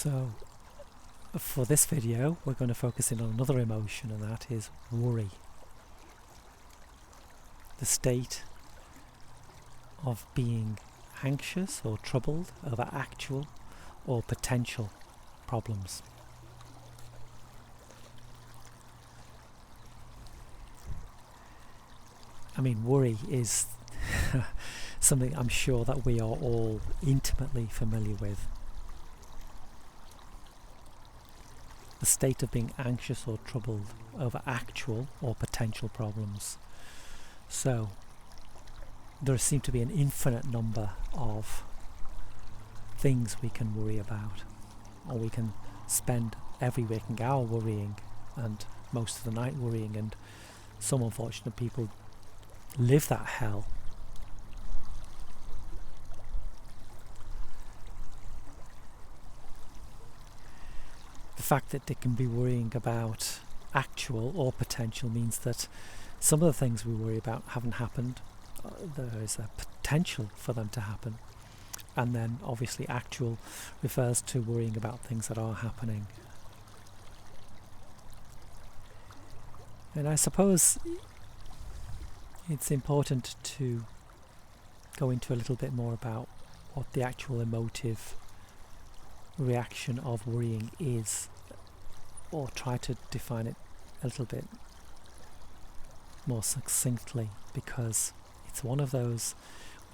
So for this video we're going to focus in on another emotion, and that is worry. The state of being anxious or troubled over actual or potential problems. I mean, worry is something I'm sure that we are all intimately familiar with. The state of being anxious or troubled over actual or potential problems. So, there seem to be an infinite number of things we can worry about, or we can spend every waking hour worrying, and most of the night worrying, and some unfortunate people live that hell. The fact that they can be worrying about actual or potential means that some of the things we worry about haven't happened. There is a potential for them to happen. And then obviously actual refers to worrying about things that are happening. And I suppose it's important to go into a little bit more about what the actual emotive reaction of worrying is, or try to define it a little bit more succinctly, because it's one of those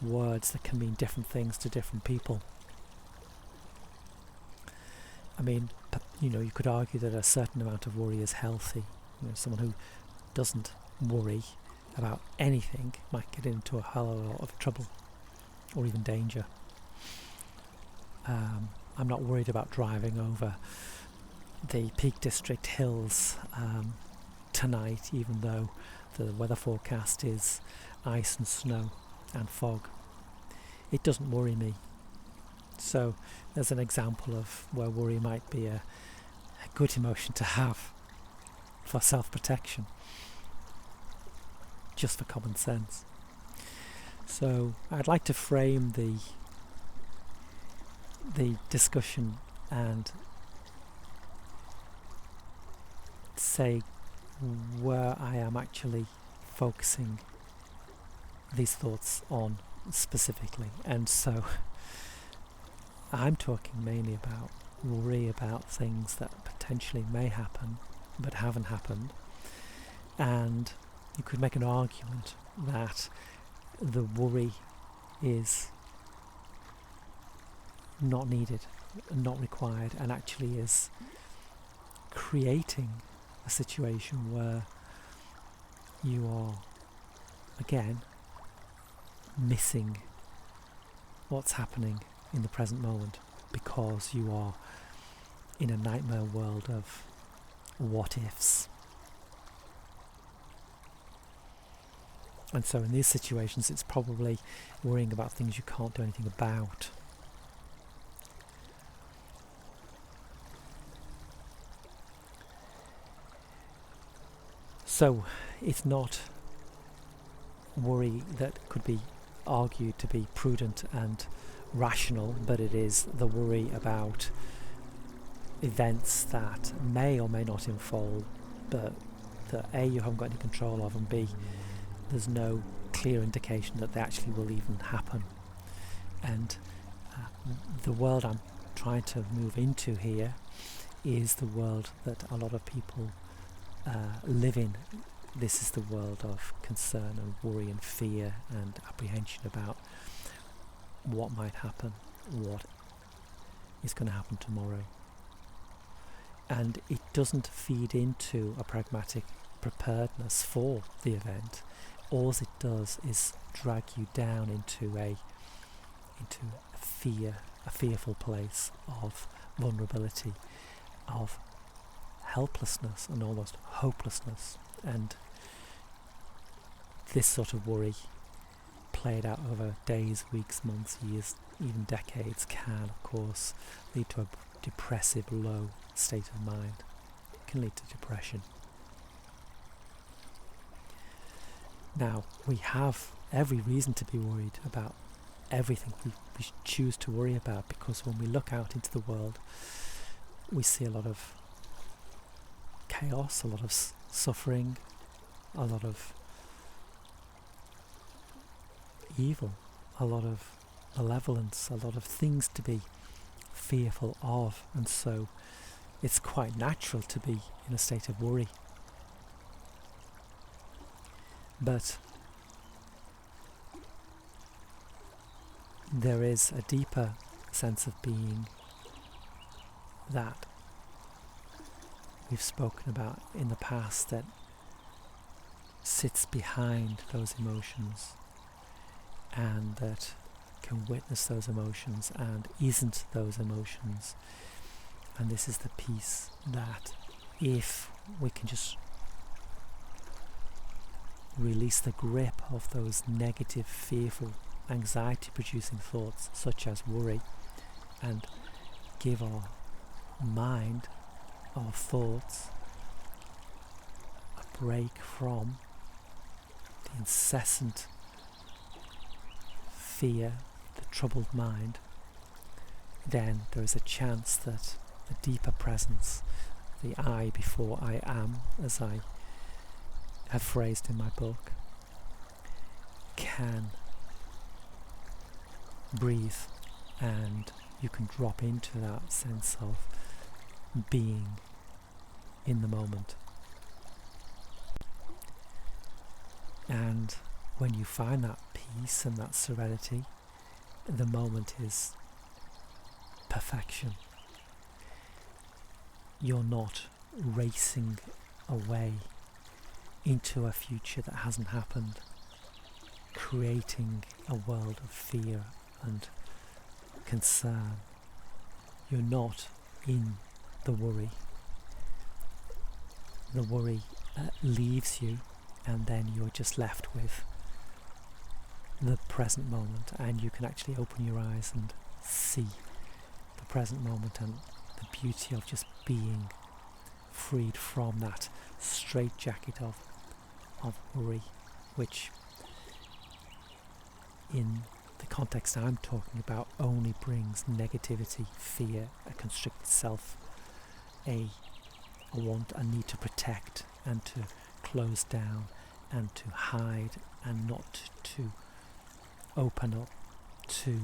words that can mean different things to different people. I mean, you could argue that a certain amount of worry is healthy. Someone who doesn't worry about anything might get into a hell of a lot of trouble or even danger. I'm not worried about driving over the Peak District hills tonight, even though the weather forecast is ice and snow and fog. It doesn't worry me. So there's an example of where worry might be a good emotion to have for self-protection, just for common sense. So I'd like to frame the discussion and say where I am actually focusing these thoughts on specifically. And so I'm talking mainly about worry about things that potentially may happen but haven't happened. And you could make an argument that the worry is not needed, not required, and actually is creating a situation where you are again missing what's happening in the present moment, because you are in a nightmare world of what ifs. And so in these situations it's probably worrying about things you can't do anything about. So it's not worry that could be argued to be prudent and rational, but it is the worry about events that may or may not unfold, but that A, you haven't got any control of, and B, there's no clear indication that they actually will even happen. And the world I'm trying to move into here is the world that a lot of people live in. This is the world of concern and worry and fear and apprehension about what might happen, what is going to happen tomorrow. And it doesn't feed into a pragmatic preparedness for the event. All it does is drag you down into a fearful place of vulnerability, of helplessness and almost hopelessness. And this sort of worry, played out over days, weeks, months, years, even decades, can of course lead to a depressive, low state of mind. It can lead to depression. Now, we have every reason to be worried about everything we choose to worry about, because when we look out into the world, we see a lot of chaos, a lot of suffering, a lot of evil, a lot of malevolence, a lot of things to be fearful of, and so it's quite natural to be in a state of worry. But there is a deeper sense of being that we've spoken about in the past that sits behind those emotions and that can witness those emotions and isn't those emotions. And this is the piece that if we can just release the grip of those negative, fearful, anxiety-producing thoughts such as worry, and give our mind, our thoughts, a break from the incessant fear, the troubled mind, then there is a chance that the deeper presence, the I before I am, as I have phrased in my book, can breathe, and you can drop into that sense of being in the moment. And when you find that peace and that serenity, the moment is perfection. You're not racing away into a future that hasn't happened, creating a world of fear and concern. You're not in the worry. The worry leaves you, and then you're just left with the present moment, and you can actually open your eyes and see the present moment and the beauty of just being freed from that straitjacket of worry, which in the context I'm talking about only brings negativity, fear, a constricted self, a want, a need to protect and to close down and to hide and not to open up to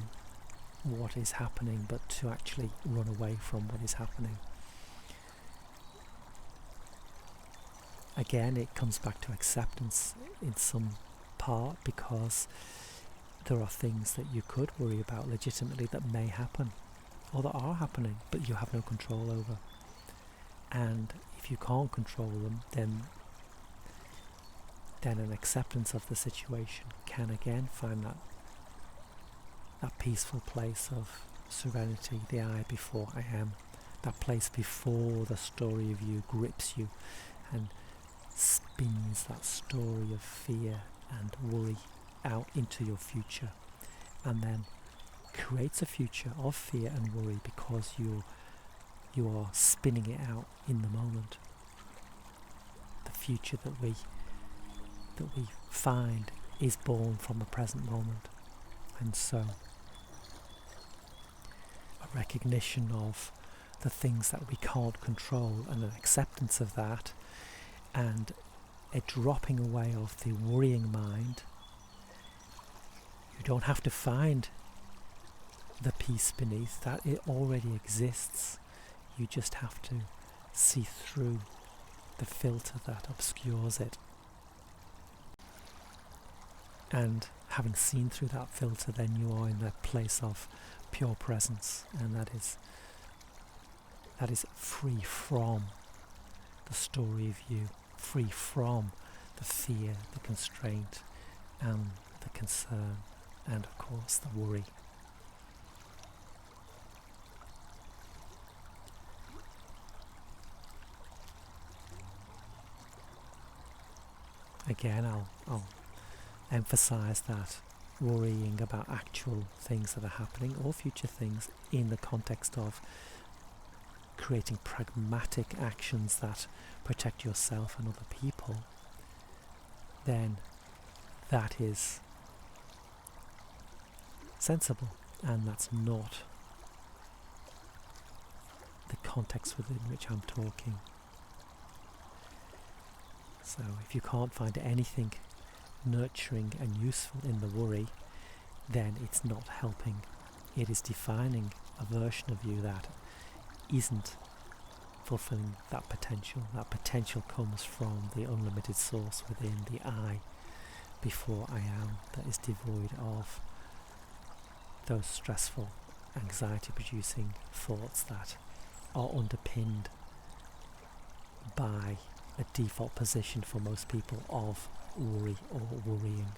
what is happening, but to actually run away from what is happening. Again, it comes back to acceptance in some part, because there are things that you could worry about legitimately that may happen or that are happening, but you have no control over. And if you can't control them, then an acceptance of the situation can again find that peaceful place of serenity, the I before I am, that place before the story of you grips you and spins that story of fear and worry out into your future, and then creates a future of fear and worry because you are spinning it out in the moment. The future that we find is born from the present moment. And so a recognition of the things that we can't control and an acceptance of that, and a dropping away of the worrying mind. You don't have to find the peace beneath that, it already exists. You just have to see through the filter that obscures it. And having seen through that filter, then you are in that place of pure presence, and that is free from the story of you, free from the fear, the constraint, and the concern, and of course the worry. Again, I'll emphasize that worrying about actual things that are happening or future things in the context of creating pragmatic actions that protect yourself and other people, then that is sensible, and that's not the context within which I'm talking. So if you can't find anything nurturing and useful in the worry, then it's not helping. It is defining a version of you that isn't fulfilling that potential. That potential comes from the unlimited source within the I, before I am, that is devoid of those stressful, anxiety-producing thoughts that are underpinned by a default position for most people of worry or worrying.